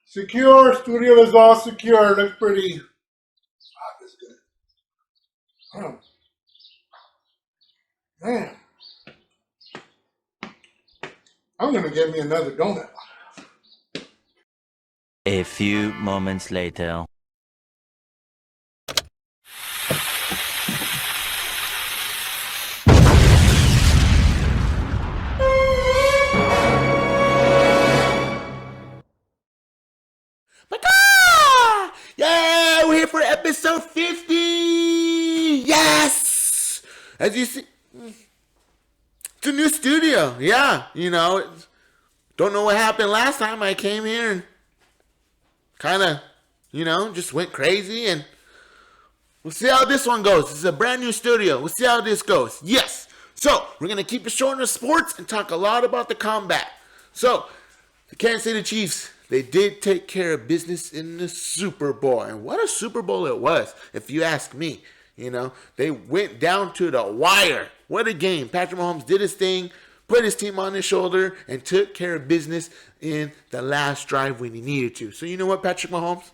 Secure. Studio is all secure. Looks pretty. Ah, that's good. Oh, man, I'm gonna get me another donut. A few moments later. Yeah, we're here for episode 50. Yes. As you see, it's a new studio. Yeah, don't know what happened last time I came here and kind of, just went crazy. And we'll see how this one goes. This is a brand new studio. We'll see how this goes. Yes. So we're going to keep it short in the sports and talk a lot about the combat. So the Kansas City Chiefs, they did take care of business in the Super Bowl. And what a Super Bowl it was, if you ask me. They went down to the wire. What a game. Patrick Mahomes did his thing, put his team on his shoulder, and took care of business in the last drive when he needed to. So you know what, Patrick Mahomes?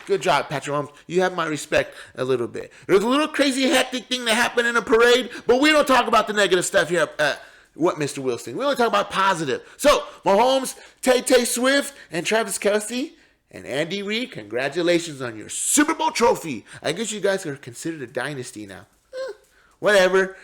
Good job, Patrick Mahomes. You have my respect a little bit. There's a little crazy hectic thing that happened in a parade, but we don't talk about the negative stuff here at What Mr. Wheelz Thing. We only talk about positive. So, Mahomes, Tay Swift, and Travis Kelce, and Andy Reid, congratulations on your Super Bowl trophy. I guess you guys are considered a dynasty now. Whatever.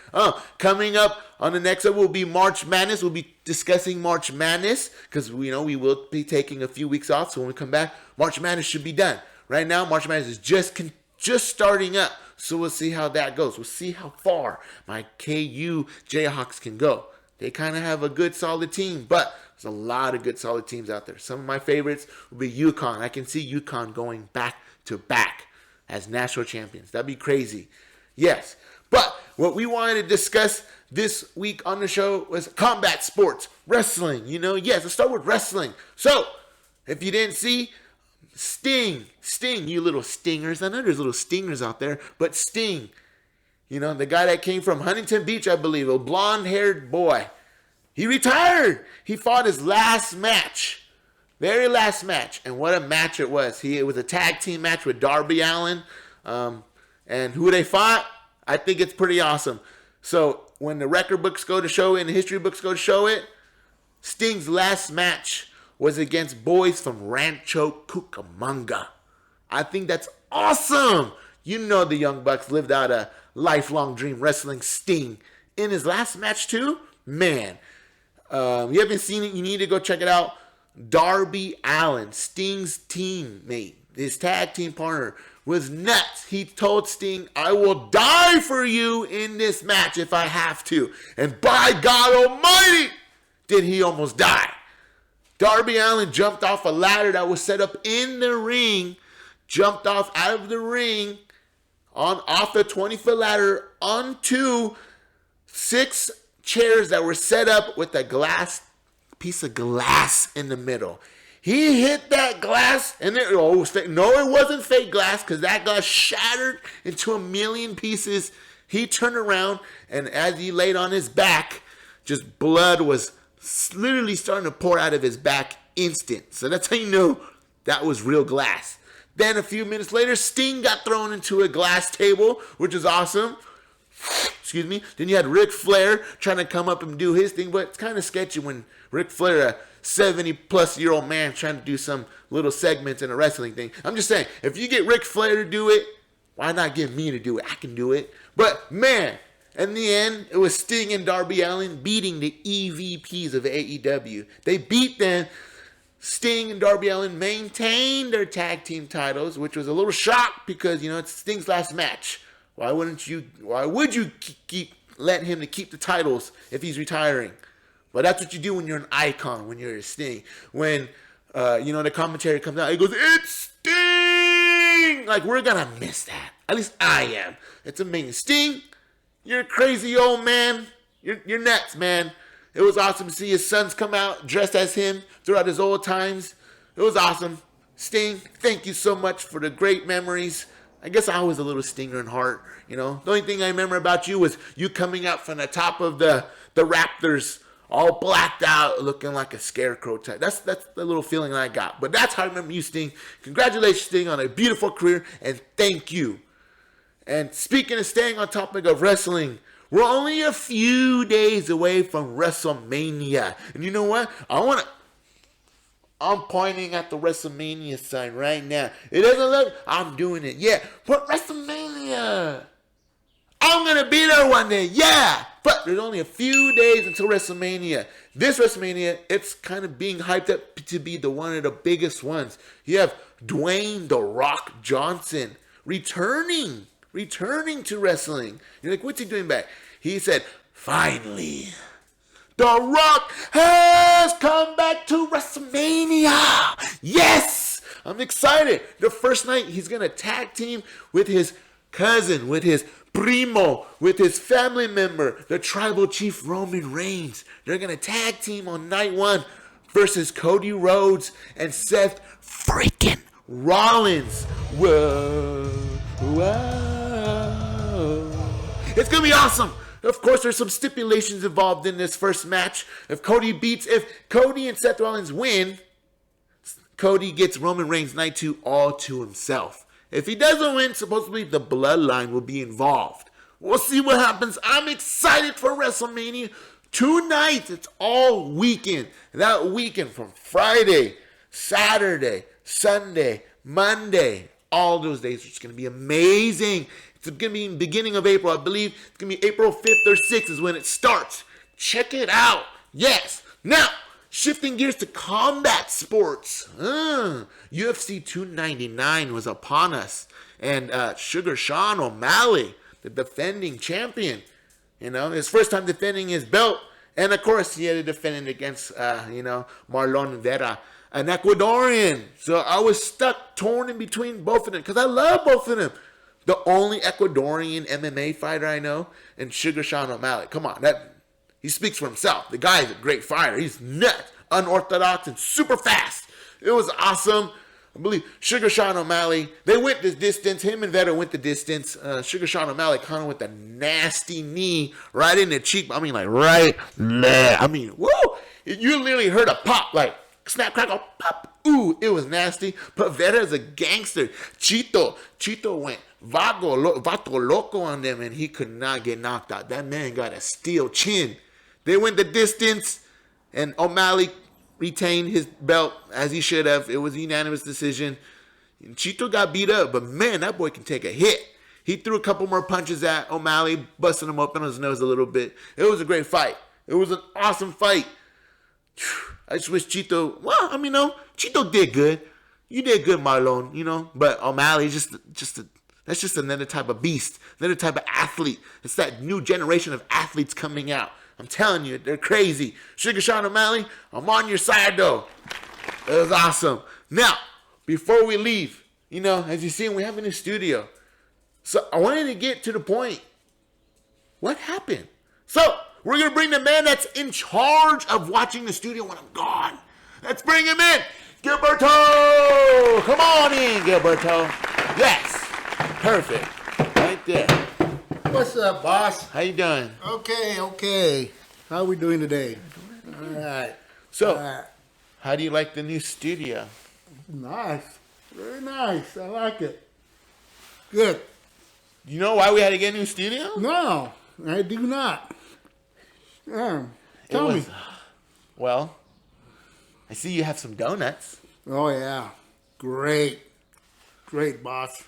Coming up on the next episode will be March Madness. We'll be discussing March Madness because we will be taking a few weeks off. So when we come back, March Madness should be done. Right now, March Madness is just starting up. So we'll see how that goes. We'll see how far my KU Jayhawks can go. They kind of have a good, solid team, but there's a lot of good, solid teams out there. Some of my favorites will be UConn. I can see UConn going back to back as national champions. That'd be crazy. Yes. But what we wanted to discuss this week on the show was combat sports, wrestling. Yes, let's start with wrestling. So, if you didn't see, Sting, you little stingers. I know there's little stingers out there, but Sting, the guy that came from Huntington Beach, I believe, a blonde-haired boy. He retired. He fought his last match. Very last match. And what a match it was. It was a tag team match with Darby Allin. And who they fought, I think it's pretty awesome. So when the record books go to show it and the history books go to show it, Sting's last match was against boys from Rancho Cucamonga. I think that's awesome. The Young Bucks lived out a lifelong dream wrestling Sting in his last match too. Man, you haven't seen it, you need to go check it out. Darby Allin, Sting's teammate, his tag team partner, was nuts. He told Sting, I will die for you in this match if I have to. And by God Almighty, did he almost die. Darby Allin jumped off a ladder that was set up in the ring, jumped off out of the ring, off the 20-foot ladder onto 6 chairs that were set up with a piece of glass in the middle. He hit that glass, and it was fake. No, it wasn't fake glass, because that glass shattered into a million pieces. He turned around, and as he laid on his back, just blood was literally starting to pour out of his back instant. So that's how you know that was real glass. Then a few minutes later, Sting got thrown into a glass table, which is awesome. Excuse me. Then you had Ric Flair trying to come up and do his thing, but it's kind of sketchy when Ric Flair, a 70-plus-year-old man, trying to do some little segments in a wrestling thing. I'm just saying, if you get Ric Flair to do it, why not get me to do it? I can do it. But, man, in the end, it was Sting and Darby Allin beating the EVPs of AEW. They beat them. Sting and Darby Allin maintained their tag team titles, which was a little shock because, it's Sting's last match. Why would you keep letting him to keep the titles if he's retiring? But that's what you do when you're an icon, when you're a Sting. When, the commentary comes out, he goes, it's Sting! Like, we're going to miss that. At least I am. It's amazing. Sting, you're a crazy old man. You're nuts, man. It was awesome to see his sons come out dressed as him throughout his old times. It was awesome. Sting, thank you so much for the great memories. I guess I was a little stinger in heart, The only thing I remember about you was you coming out from the top of the Raptors all blacked out, looking like a scarecrow type. That's the little feeling I got. But that's how I remember you, Sting. Congratulations, Sting, on a beautiful career, and thank you. And speaking of staying on topic of wrestling, we're only a few days away from WrestleMania. And you know what? I'm pointing at the WrestleMania sign right now. It doesn't look, I'm doing it. Yeah, but WrestleMania. I'm going to be there one day. Yeah. But there's only a few days until WrestleMania. This WrestleMania, it's kind of being hyped up to be one of the biggest ones. You have Dwayne "The Rock" Johnson returning to wrestling. You're like, what's he doing back? He said, finally, The Rock has come back to WrestleMania. Yes! I'm excited. The first night, he's going to tag team with his cousin, with his primo, with his family member, the tribal chief Roman Reigns. They're going to tag team on night one versus Cody Rhodes and Seth freaking Rollins. Whoa, whoa. It's going to be awesome. Of course, there's some stipulations involved in this first match. If Cody and Seth Rollins win, Cody gets Roman Reigns night 2 all to himself. If he doesn't win, supposedly the bloodline will be involved. We'll see what happens. I'm excited for WrestleMania. 2 nights. It's all weekend. That weekend from Friday, Saturday, Sunday, Monday. All those days are just going to be amazing. It's going to be in the beginning of April. I believe it's going to be April 5th or 6th is when it starts. Check it out. Yes. Now, shifting gears to combat sports. UFC 299 was upon us. And Sugar Sean O'Malley, the defending champion, his first time defending his belt. And, of course, he had to defend it against, Marlon Vera, an Ecuadorian. So I was torn in between both of them because I love both of them. The only Ecuadorian MMA fighter I know, and Sugar Sean O'Malley. Come on, he speaks for himself. The guy is a great fighter. He's nuts, unorthodox, and super fast. It was awesome. I believe Sugar Sean O'Malley, they went the distance. Him and Vetter went the distance. Sugar Sean O'Malley kind of with a nasty knee right in the cheek. I mean, like right there. I mean, whoa. You literally heard a pop, like snap, crackle, pop. Ooh, it was nasty. But Vetter is a gangster. Chito went Vato Loco on them, and he could not get knocked out. That man got a steel chin. They went the distance, and O'Malley retained his belt as he should have. It was a unanimous decision. And Chito got beat up, but man, that boy can take a hit. He threw a couple more punches at O'Malley, busting him up on his nose a little bit. It was a great fight. It was an awesome fight. I just wish Chito, Chito did good. You did good, Marlon, but O'Malley that's just another type of beast, another type of athlete. It's that new generation of athletes coming out. I'm telling you, they're crazy. Sugar Sean O'Malley, I'm on your side, though. It was awesome. Now, before we leave, as you see, we have a new studio. So I wanted to get to the point. What happened? So we're going to bring the man that's in charge of watching the studio when I'm gone. Let's bring him in. Gilberto! Come on in, Gilberto. Yes. Perfect. Right there. What's up, boss? How you doing? Okay. How are we doing today? All right. So, how do you like the new studio? Nice. Very nice. I like it. Good. You know why we had to get a new studio? No, I do not. Tell me. Well, I see you have some donuts. Oh, yeah. Great, boss.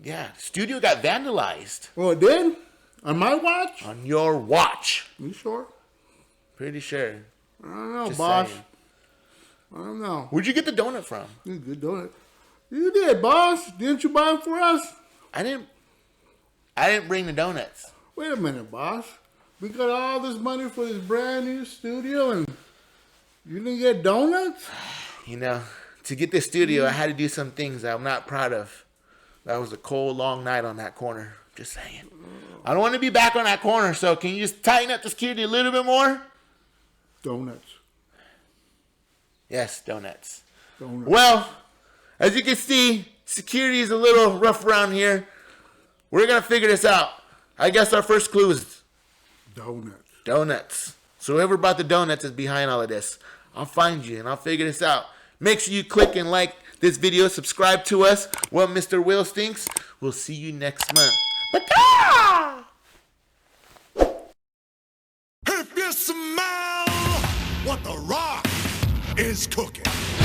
Yeah, studio got vandalized. Oh, it did? On my watch? On your watch. You sure? Pretty sure. I don't know, Just boss. saying. I don't know. Where'd you get the donut from? Good donut. You did, boss. Didn't you buy them for us? I didn't bring the donuts. Wait a minute, boss. We got all this money for this brand new studio and you didn't get donuts? To get this studio, I had to do some things I'm not proud of. That was a cold, long night on that corner. Just saying. I don't want to be back on that corner, so can you just tighten up the security a little bit more? Donuts. Yes, donuts. Well, as you can see, security is a little rough around here. We're going to figure this out. I guess our first clue is donuts. Donuts. So whoever bought the donuts is behind all of this. I'll find you and I'll figure this out. Make sure you click and like this video. Subscribe to us. What Mr. Wheelz thinks. We'll see you next month. Bye. If you smell what the Rock is cooking.